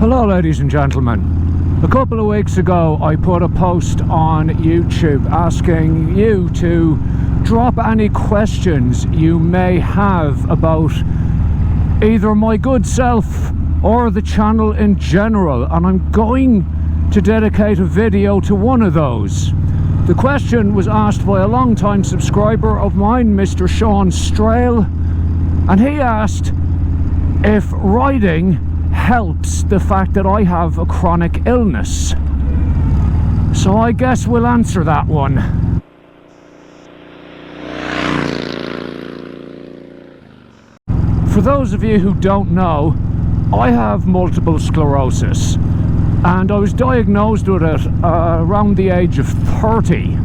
Hello ladies and gentlemen. A couple of weeks ago I put a post on YouTube asking you to drop any questions you may have about either my good self or the channel in general, and I'm going to dedicate a video to one of those. The question was asked by a long-time subscriber of mine, Mr. Sean Strail, and he asked if riding helps the fact that I have a chronic illness. So I guess we'll answer that one. For those of you who don't know, I have multiple sclerosis, and I was diagnosed with it around the age of 30.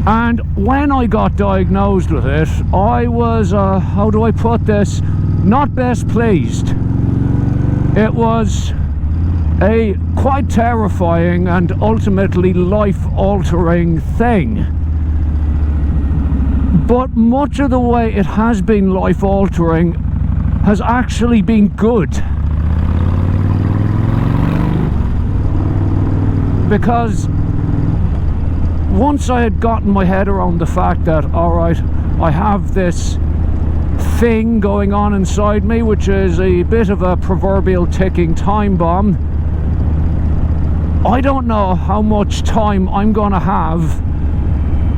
And when I got diagnosed with it, I was, how do I put this, not best pleased. It was a quite terrifying and ultimately life-altering thing. But much of the way it has been life-altering has actually been good. Because once I had gotten my head around the fact that, alright, I have this thing going on inside me, which is a bit of a proverbial ticking time bomb, I don't know how much time I'm going to have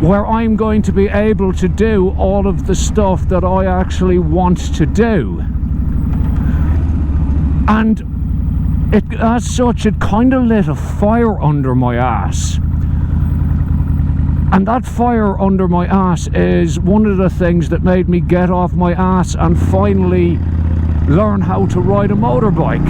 where I'm going to be able to do all of the stuff that I actually want to do. And it, as such, it kind of lit a fire under my ass. And that fire under my ass is one of the things that made me get off my ass and finally learn how to ride a motorbike.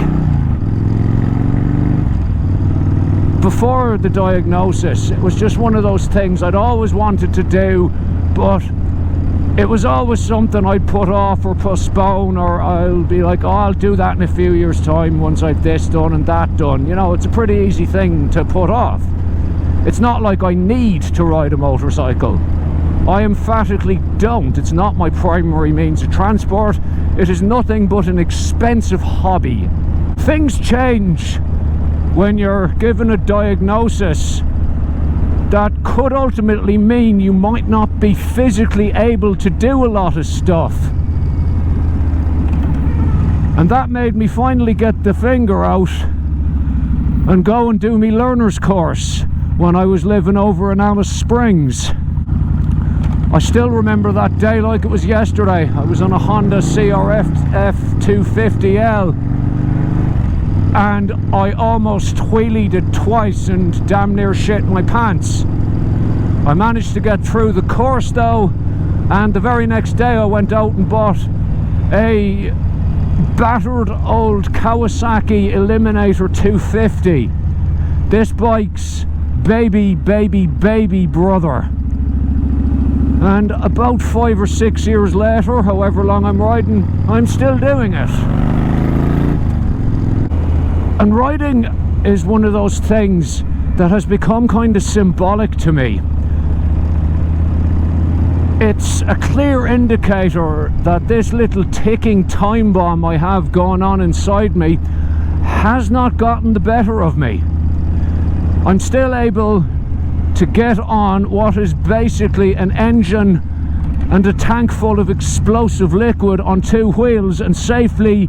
Before the diagnosis, it was just one of those things I'd always wanted to do, but it was always something I'd put off or postpone, or I'll be like, oh, I'll do that in a few years' time once I've this done and that done. You know, it's a pretty easy thing to put off. It's not like I need to ride a motorcycle. I emphatically don't. It's not my primary means of transport. It is nothing but an expensive hobby. Things change when you're given a diagnosis that could ultimately mean you might not be physically able to do a lot of stuff. And that made me finally get the finger out and go and do my learner's course when I was living over in Alice Springs. I still remember that day like it was yesterday. I was on a Honda CRF F250L and I almost wheelied it twice and damn near shit my pants. I managed to get through the course though, and the very next day I went out and bought a battered old Kawasaki Eliminator 250. This bike's baby brother, and about 5 or 6 years later, however long I'm riding, I'm still doing it. And riding is one of those things that has become kind of symbolic to me. It's a clear indicator that this little ticking time bomb I have going on inside me has not gotten the better of me. I'm still able to get on what is basically an engine and a tank full of explosive liquid on 2 wheels and safely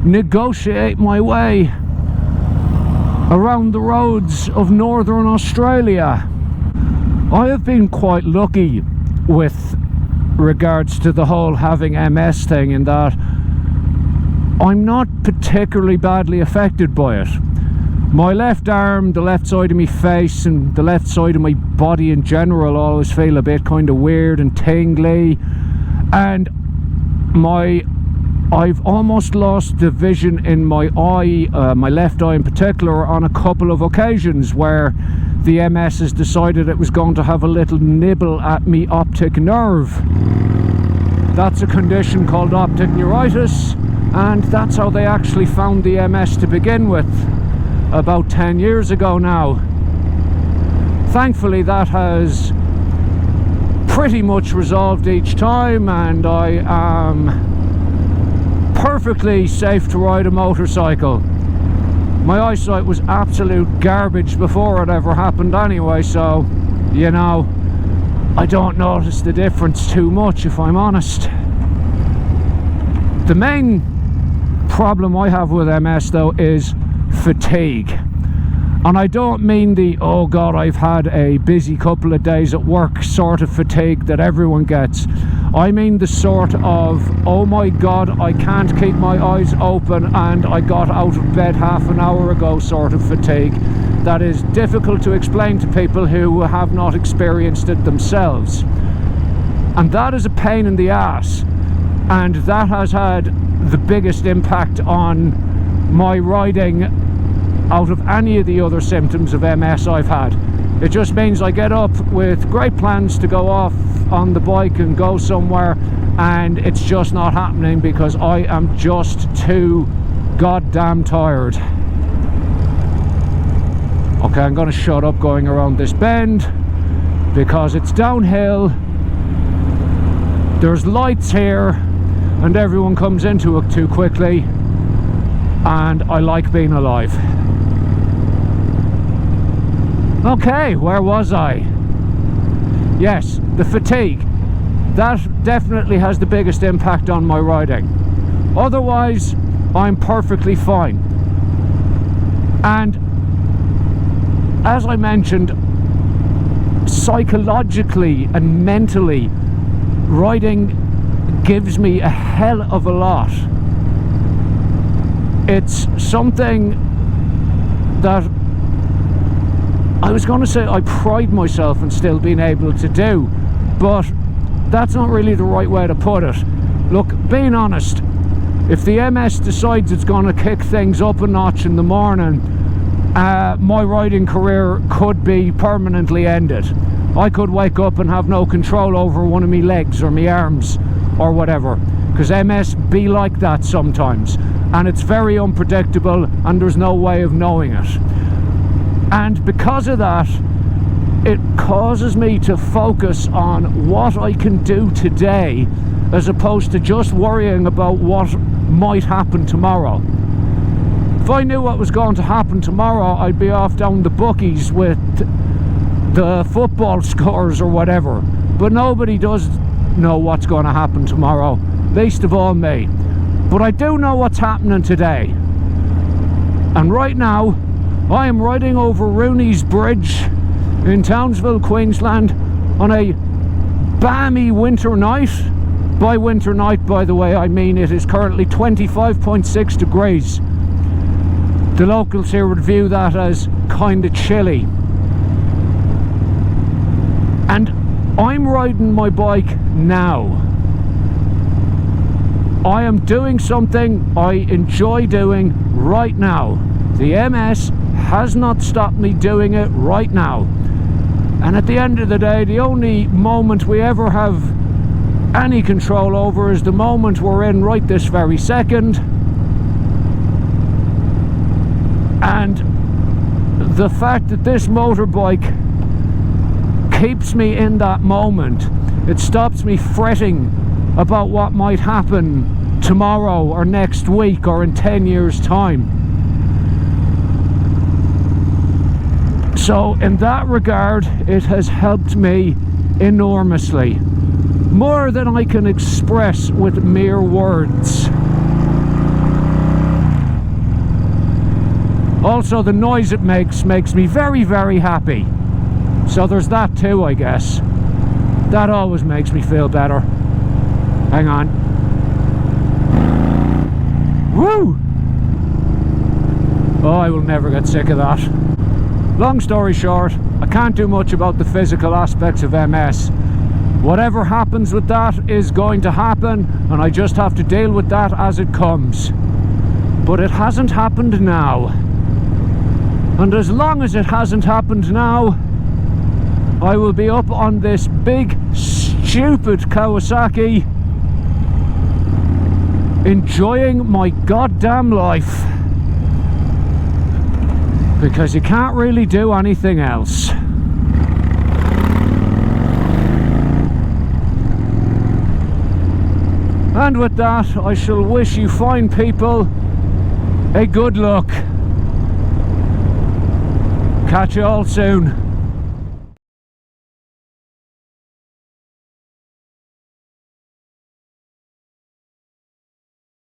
negotiate my way around the roads of northern Australia. I have been quite lucky with regards to the whole having MS thing, in that I'm not particularly badly affected by it. My left arm, the left side of my face and the left side of my body in general always feel a bit kind of weird and tingly, and I've almost lost the vision in my eye, my left eye in particular, on a couple of occasions where the MS has decided it was going to have a little nibble at me optic nerve. That's a condition called optic neuritis, and that's how they actually found the MS to begin with about 10 years ago now. Thankfully that has pretty much resolved each time, and I am perfectly safe to ride a motorcycle. My eyesight was absolute garbage before it ever happened anyway, so, you know, I don't notice the difference too much, if I'm honest. The main problem I have with MS though is fatigue. And I don't mean the, oh god, I've had a busy couple of days at work sort of fatigue that everyone gets. I mean the sort of, oh my god, I can't keep my eyes open and I got out of bed half an hour ago sort of fatigue. That is difficult to explain to people who have not experienced it themselves. And that is a pain in the ass. And that has had the biggest impact on my riding out of any of the other symptoms of MS I've had. It just means I get up with great plans to go off on the bike and go somewhere, and it's just not happening because I am just too goddamn tired. Okay, I'm going to shut up going around this bend because it's downhill, there's lights here, and everyone comes into it too quickly, and I like being alive. Okay, where was I? Yes, the fatigue. That definitely has the biggest impact on my riding. Otherwise, I'm perfectly fine. And as I mentioned, psychologically and mentally, riding gives me a hell of a lot. It's something that I was going to say I pride myself in still being able to do, but that's not really the right way to put it. Look, being honest, if the MS decides it's going to kick things up a notch in the morning, my riding career could be permanently ended. I could wake up and have no control over one of my legs or my arms or whatever, because MS be like that sometimes, and it's very unpredictable and there's no way of knowing it. And because of that, it causes me to focus on what I can do today as opposed to just worrying about what might happen tomorrow. If I knew what was going to happen tomorrow, I'd be off down the bookies with the football scores or whatever. But nobody does know what's going to happen tomorrow, least of all me. But I do know what's happening today. And right now, I am riding over Rooney's Bridge in Townsville, Queensland on a balmy winter night. By winter night, by the way, I mean it is currently 25.6 degrees. The locals here would view that as kind of chilly. And I'm riding my bike now. I am doing something I enjoy doing right now. The MS has not stopped me doing it right now. And at the end of the day, the only moment we ever have any control over is the moment we're in right this very second. And the fact that this motorbike keeps me in that moment, it stops me fretting about what might happen tomorrow or next week or in 10 years' time. So in that regard, it has helped me enormously. More than I can express with mere words. Also, the noise it makes me very, very happy. So there's that too, I guess. That always makes me feel better. Hang on. Woo! Oh, I will never get sick of that. Long story short, I can't do much about the physical aspects of MS. Whatever happens with that is going to happen, and I just have to deal with that as it comes. But it hasn't happened now. And as long as it hasn't happened now, I will be up on this big, stupid Kawasaki, enjoying my goddamn life. Because you can't really do anything else. And with that, I shall wish you fine people a good luck. Catch you all soon.